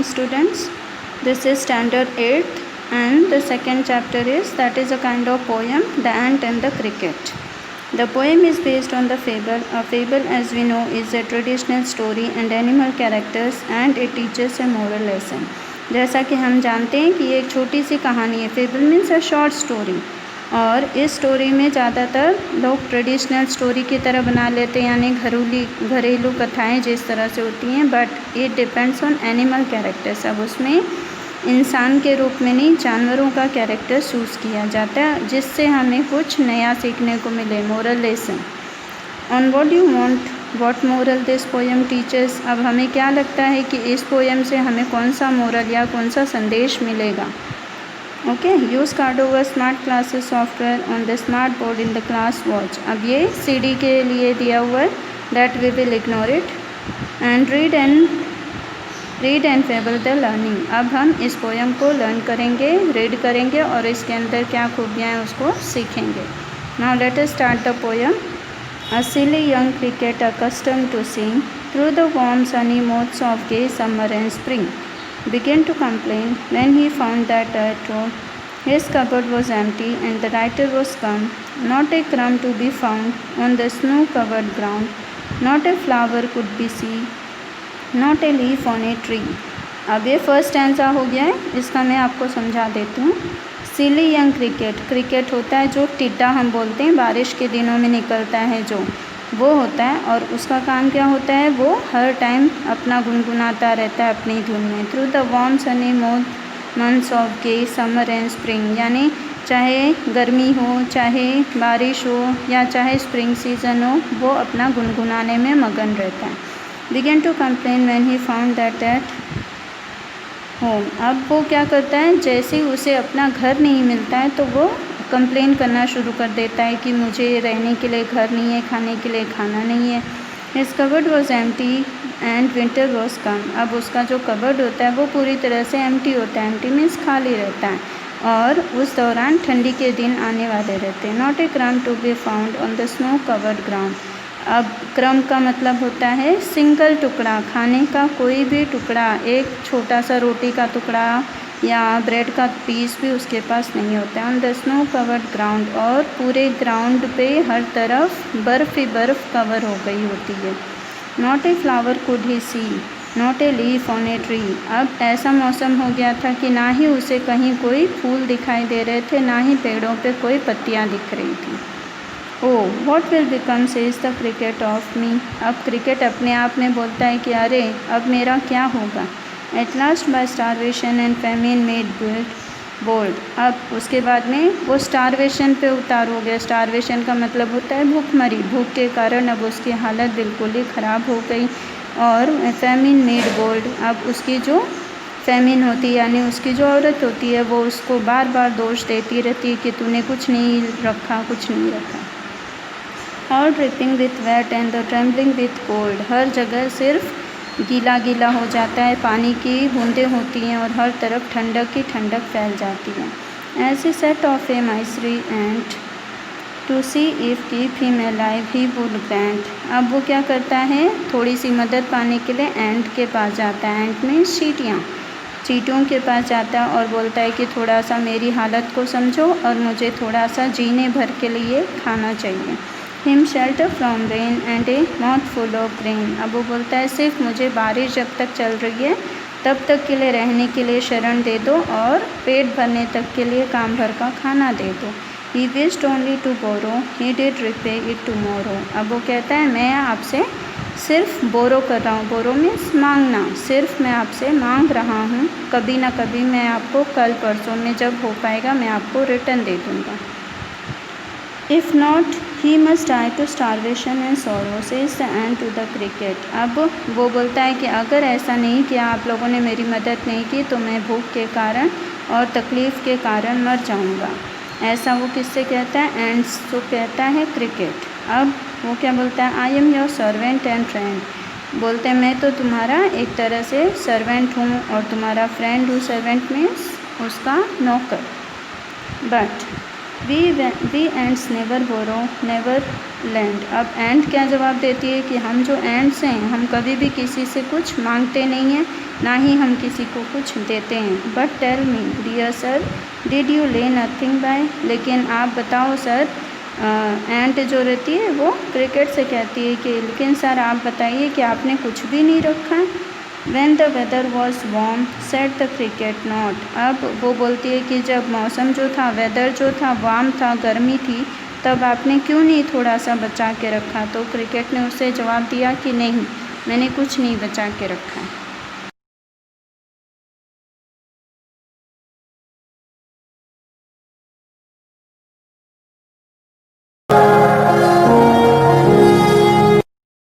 morning, students. This is standard 8th and the second chapter is a kind of poem, The Ant and the Cricket. The poem is based on the fable. A fable, as we know, is a traditional story and animal characters and it teaches a moral lesson. जैसा कि हम जानते हैं कि ये एक छोटी सी कहानी है. Fable means a short story. और इस स्टोरी में ज़्यादातर लोग ट्रेडिशनल स्टोरी की तरह बना लेते हैं, यानी घरेलू कथाएं जिस तरह से होती हैं, but it depends on animal characters. अब उसमें इंसान के रूप में नहीं, जानवरों का कैरेक्टर चूज़ किया जाता है जिससे हमें कुछ नया सीखने को मिले, moral lesson. On what you want, what moral this poem teachers. अब हमें क्या लगता है कि इस पोएम से हमें कौन सा मोरल या कौन सा संदेश मिलेगा. Okay, use Cordova smart classes software on the smart board in the class watch. अब ये CD के लिए दिया हुआ है, that we will ignore it. And read and enable the learning. अब हम इस पोएम को लर्न करेंगे, रीड करेंगे और इसके अंदर क्या खूबियाँ हैं उसको सीखेंगे. Now let us start the poem. A silly young cricket accustomed to sing through the warm sunny months of gay summer and spring began to complain when he found that at home his cupboard was empty and the writer was gone. Not a crumb to be found on the snow-covered ground, not a flower could be seen, not a leaf on a tree. अब ये first stanza हो गया है, इसका मैं आपको समझा देती हूँ. सिली यंग क्रिकेट होता है जो टिड्डा हम बोलते हैं, बारिश के दिनों में निकलता है जो, वो होता है. और उसका काम क्या होता है, वो हर टाइम अपना गुनगुनाता रहता है अपनी धुन में. Through the warm sunny months of gay summer and spring, यानी चाहे गर्मी हो, चाहे बारिश हो या चाहे स्प्रिंग सीज़न हो, वो अपना गुनगुनाने में मगन रहता है. Began to complain when he found that at home. अब वो क्या करता है, जैसे ही उसे अपना घर नहीं मिलता है तो वो कंप्लेन करना शुरू कर देता है कि मुझे रहने के लिए घर नहीं है, खाने के लिए खाना नहीं है. His cupboard was empty and winter was कम. अब उसका जो कबर्ड होता है वो पूरी तरह से एम्प्टी होता है. एम्प्टी मीन्स खाली रहता है और उस दौरान ठंडी के दिन आने वाले रहते हैं. Not a crumb to be found on the snow covered ground. अब क्रम का मतलब होता है सिंगल टुकड़ा, खाने का कोई भी टुकड़ा, एक छोटा सा रोटी का टुकड़ा या ब्रेड का पीस भी उसके पास नहीं होता है. On the snow covered ground, और पूरे ग्राउंड पे हर तरफ बर्फ़ ही बर्फ़ कवर हो गई होती है. Not a flower could he see, not a leaf on a tree. अब ऐसा मौसम हो गया था कि ना ही उसे कहीं कोई फूल दिखाई दे रहे थे, ना ही पेड़ों पे कोई पत्तियाँ दिख रही थी. Oh what will become says the cricket of me. अब क्रिकेट अपने आप में बोलता है कि अरे अब मेरा क्या होगा. At last by starvation and famine made bold. अब उसके बाद में वो स्टारवेशन पे उतार हो गया. स्टारवेशन का मतलब होता है भूखमरी. भूख के कारण अब उसकी हालत बिल्कुल ही ख़राब हो गई. और फेमिन मेड बोल्ड, अब उसकी जो फेमिन होती है यानी उसकी जो औरत होती है वो उसको बार बार दोष देती रहती है कि तूने कुछ नहीं रखा, कुछ नहीं रखा. All dripping with wet and the trembling with cold. हर जगह सिर्फ गीला गीला हो जाता है, पानी की बूंदें होती हैं और हर तरफ ठंडक ही ठंडक फैल जाती है. As he set off a misery and to see if keep him alive he would grant. अब वो क्या करता है, थोड़ी सी मदद पाने के लिए एंट के पास जाता है. एंट में चींटियों के पास जाता है और बोलता है कि थोड़ा सा मेरी हालत को समझो और मुझे थोड़ा सा जीने भर के लिए खाना चाहिए. Him shelter from rain and A mouth full of grain. अब वो बोलता है सिर्फ मुझे बारिश जब तक चल रही है तब तक के लिए रहने के लिए शरण दे दो और पेट भरने तक के लिए काम भर का खाना दे दो. He wished only to borrow, he did repay it tomorrow. अब वो कहता है मैं आपसे सिर्फ बोरो कर रहा हूँ. बोरो मीन्स मांगना. सिर्फ मैं आपसे मांग रहा हूँ, कभी ना कभी मैं आपको कल परसों में जब हो पाएगा मैं आपको रिटर्न दे दूँगा. If not he must die to starvation and sorrow says the ant to the cricket. अब वो बोलता है कि अगर ऐसा नहीं किया, आप लोगों ने मेरी मदद नहीं की तो मैं भूख के कारण और तकलीफ़ के कारण मर जाऊँगा. ऐसा वो किससे कहता है, एंड्स तो कहता है क्रिकेट. अब वो क्या बोलता है, I am your servant and friend. बोलते हैं मैं तो तुम्हारा एक तरह से सर्वेंट हूँ और तुम्हारा फ्रेंड हूँ. सर्वेंट मीन्स उसका नौकर. But we ants never borrow never lend. अब एंड क्या जवाब देती है कि हम जो एंड्स हैं हम कभी भी किसी से कुछ मांगते नहीं हैं, ना ही हम किसी को कुछ देते हैं। But tell me dear sir did you lay nothing by. लेकिन आप बताओ सर, एंट जो रहती है वो क्रिकेट से कहती है कि लेकिन सर आप बताइए कि आपने कुछ भी नहीं रखा है। When the weather was warm, said the cricket not। अब वो बोलती है कि जब मौसम जो था, वेदर जो था वार्म था, गर्मी थी, तब आपने क्यों नहीं थोड़ा सा बचा के रखा। तो क्रिकेट ने उसे जवाब दिया कि नहीं, मैंने कुछ नहीं बचा के रखा है।